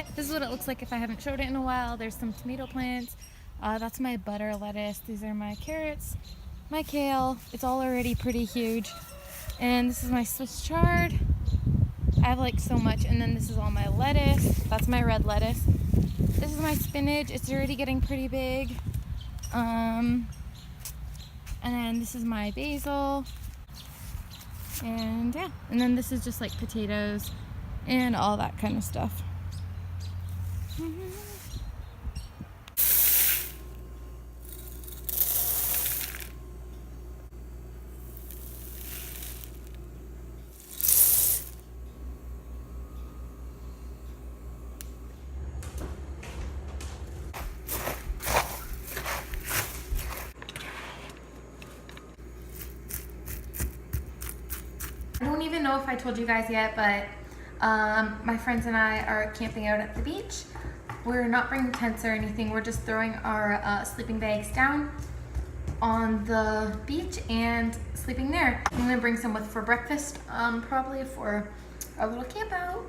But this is what it looks like if I haven't showed it in a while. There's some tomato plants. That's my butter lettuce. These are my carrots, my kale. It's all already pretty huge. And this is my Swiss chard. I have like so much. And then this is all my lettuce. That's my red lettuce. This is my spinach. It's already getting pretty big. And then this is my basil. And yeah, and then this is just like potatoes and all that kind of stuff. I don't even know if I told you guys yet, but my friends and I are camping out at the beach. We're not bringing tents or anything. We're just throwing our sleeping bags down on the beach and sleeping there. I'm gonna bring some with for breakfast, probably for our little camp out.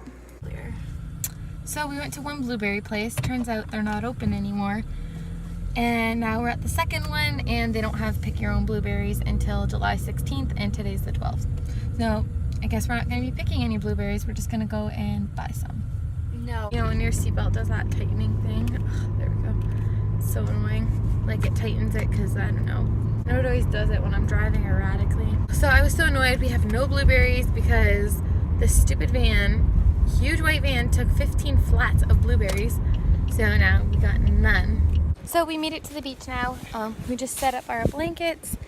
So we went to one blueberry place. Turns out they're not open anymore. And now we're at the second one, and they don't have pick your own blueberries until July 16th, and today's the 12th. So I guess we're not going to be picking any blueberries. We're just going to go and buy some. No. You know, when your seatbelt does that tightening thing. Ugh, there we go. It's so annoying. Like it tightens it because, I don't know. I know it always does it when I'm driving erratically. So I was so annoyed we have no blueberries because this stupid van, huge white van, took 15 flats of blueberries. So now we got none. So we made it to the beach now. We just set up our blankets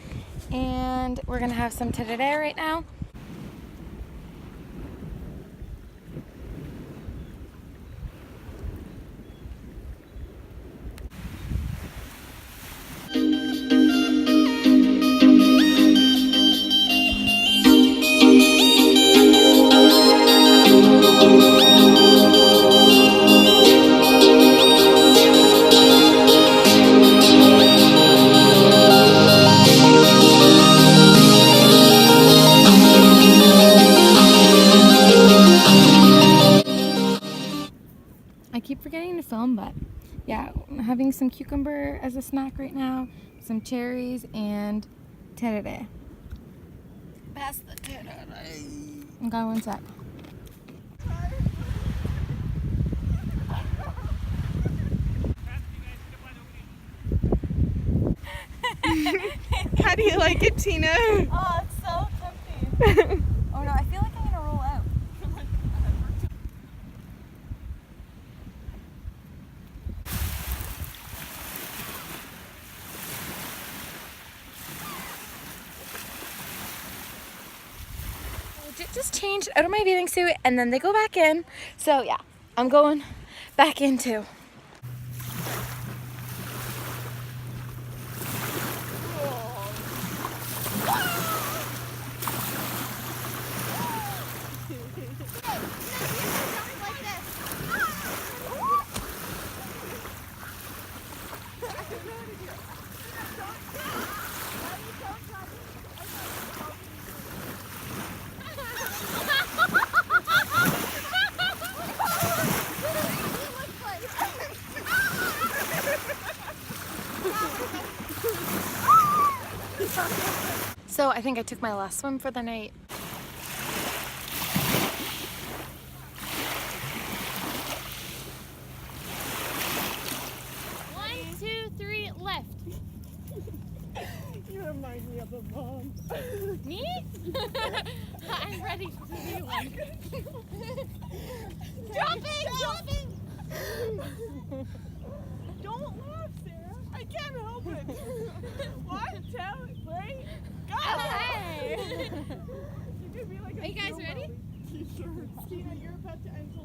and we're gonna have some tereré right now. I keep forgetting to film, but yeah, I'm having some cucumber as a snack right now, some cherries, and tereré. Pass the tereré. Okay, one sec. How do you like it, Tina? Oh, it's so tempting. Oh no, I feel like I'm gonna roll out. Just changed out of my bathing suit and then they go back in. So yeah, I'm going back in too. So I think I took my last swim for the night. One, two, three, left. You remind me of a mom. Me? I'm ready to be one. Jumping! Don't laugh, Sarah. I can't help it. 1, 2, 3, go! Hey! You could be like Are you guys ready? T-shirt. Tina, you're about to enter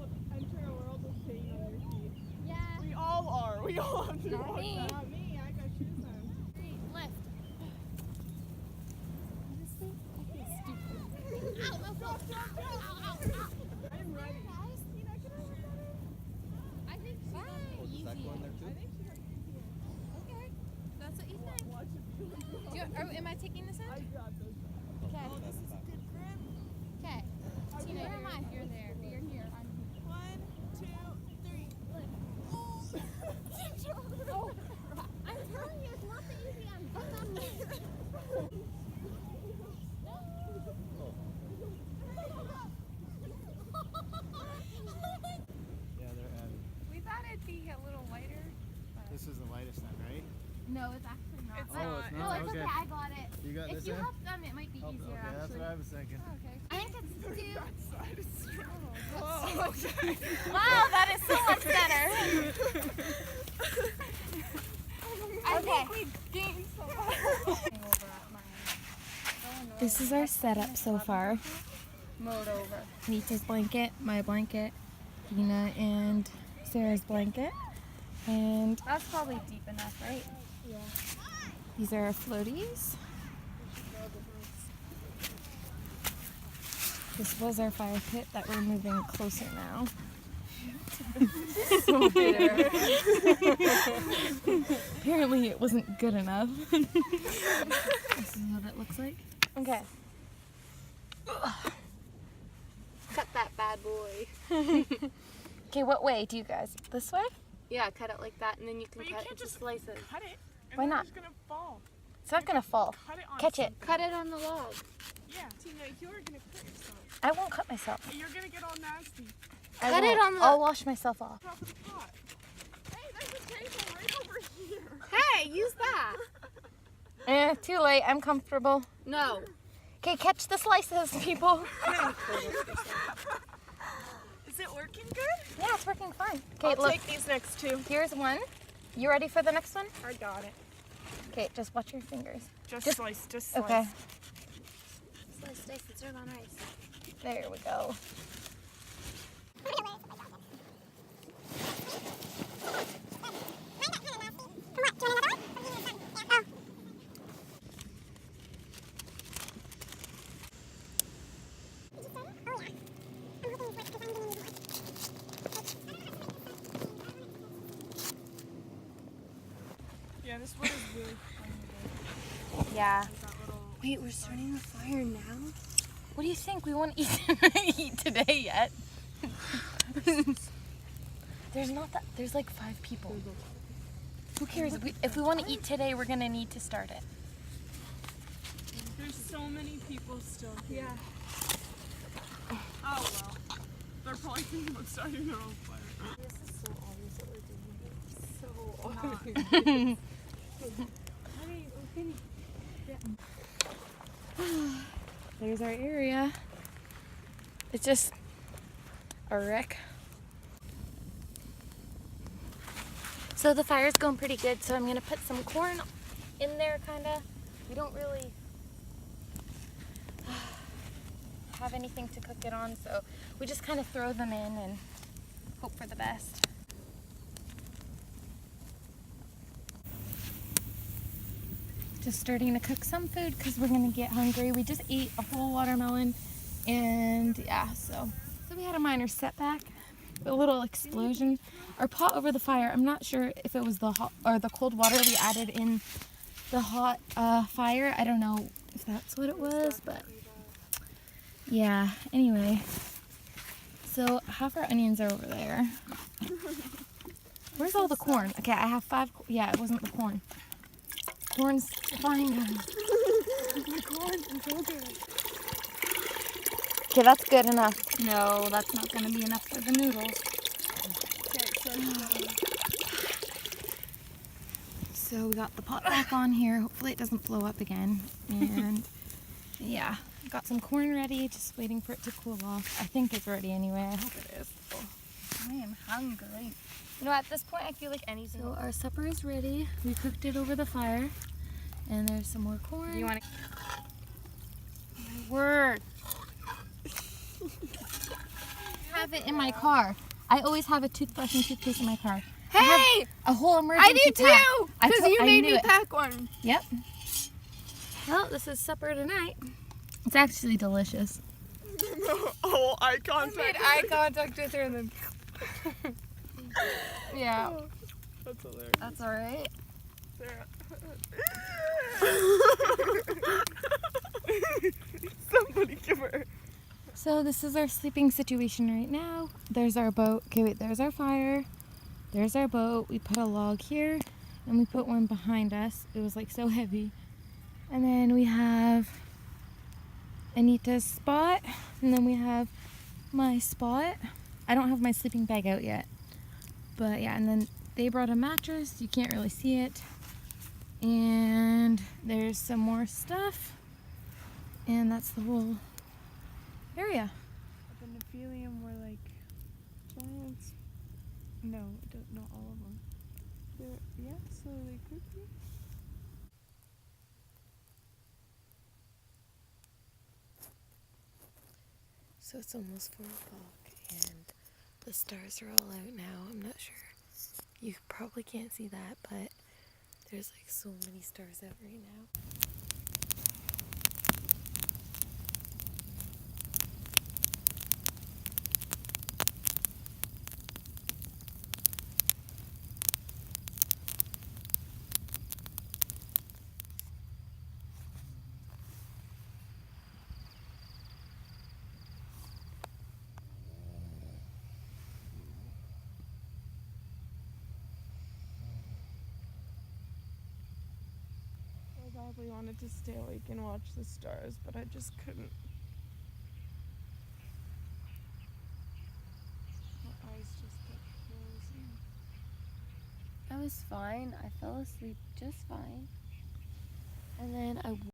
a world of pain on your feet. Yeah. We all are. We all have to Not walk me. that. Not me. I got shoes on. Left. Ow, my foot. Ow. I'm ready. Tina, can I look at it? I think she got it easy. I think she got easier. Okay, that's what you think. Watch it. Am I taking this I in? got this. Okay. Oh, this is a good grip. Okay. Tina, where am I? You're there. You're here. I'm here. 1, 2, 3. be a little lighter. This is the lightest then, right? No, it's actually not. It's Oh, not. it's No, not? it's okay. I got it. You got If this you end? help them, it might be Okay, easier that's actually. what I was thinking. Okay. I think it's two. That side is strong. Oh, okay. Wow, that is so much better. Okay. We gained so much. This is our setup so far. Mowed over. Nita's blanket, my blanket, Dina and Sarah's blanket. And That's probably deep enough, right? yeah, these are our floaties. This was our fire pit that we're moving closer now. So bitter. Apparently it wasn't good enough. This is what it looks like. Okay. Cut that bad boy. Okay, what way do you guys? This way? Yeah, cut it like that, and then you can But you cut can't it into just slices. cut it. And Why then not? It's gonna fall. It's not gonna fall. Cut it on Catch it. Cut it on the log. Yeah, Tina, you're gonna cut yourself. I won't cut myself. And you're gonna get all nasty. I Cut it won't. on the- I'll wash myself off. Top of the pot. Hey, there's a table right over here. Hey, use that. Too late. I'm comfortable. No. Okay, catch the slices, people. Is it working good? Yeah, it's working fine. Okay, I'll look. take these next two. Here's one. You ready for the next one? I got it. Okay, just watch your fingers. Just Just- slice, just slice. Okay, Slice and serve on rice. there we go. Yeah, this one is really fun. Yeah. That little... Wait, we're starting a fire now? What do you think? We won't eat, eat today yet. There's not that. There's like 5 people. Who cares? If we want to eat today, we're gonna need to start it. There's so many people still here. Yeah. Oh well. They're probably thinking about starting their own fire. This is so obvious what we're doing. So obvious. There's our area. It's just a wreck. So the fire's going pretty good, so I'm gonna put some corn in there, kinda. We don't really have anything to cook it on, so we just kind of throw them in and hope for the best. Just starting to cook some food because we're gonna get hungry. We just ate a whole watermelon, and yeah, so we had a minor setback, a little explosion. Our pot over the fire, I'm not sure if it was the hot or the cold water we added in the hot fire. I don't know if that's what it was, but yeah, anyway. So half our onions are over there. Where's all the corn? Okay, I have 5, yeah, it wasn't the corn. Corn's fine, guys. Okay, that's good enough. No, that's not gonna be enough for the noodles. So we got the pot back on here. Hopefully it doesn't blow up again. And yeah, got some corn ready, just waiting for it to cool off. I think it's ready anyway. I hope it is. I am hungry. You know, at this point, I feel like anything. So our supper is ready. We cooked it over the fire, and there's some more corn. You want to? My word. Have it in my car. I always have a toothbrush and toothpaste in my car. Hey! A whole emergency I did pack. too! Because you I made knew me it. pack one. Yep. Well, this is supper tonight. It's actually delicious. Oh, eye I contact. made eye contact with her and then. Yeah. That's hilarious. That's all right. Sarah. Somebody give her. So this is our sleeping situation right now. There's our boat. Okay, wait, there's our fire. There's our boat. We put a log here and we put one behind us. It was like so heavy. And then we have Anita's spot. And then we have my spot. I don't have my sleeping bag out yet. But yeah, and then they brought a mattress. You can't really see it. And there's some more stuff. And that's the whole area. The Nephilium were like giants. No, not all of them. Yeah, so they could be. So it's almost 4 o'clock and the stars are all out now. I'm not sure. You probably can't see that, but there's like so many stars out right now. I badly wanted to stay awake and watch the stars, but I just couldn't. My eyes just kept closing. I was fine. I fell asleep just fine. And then I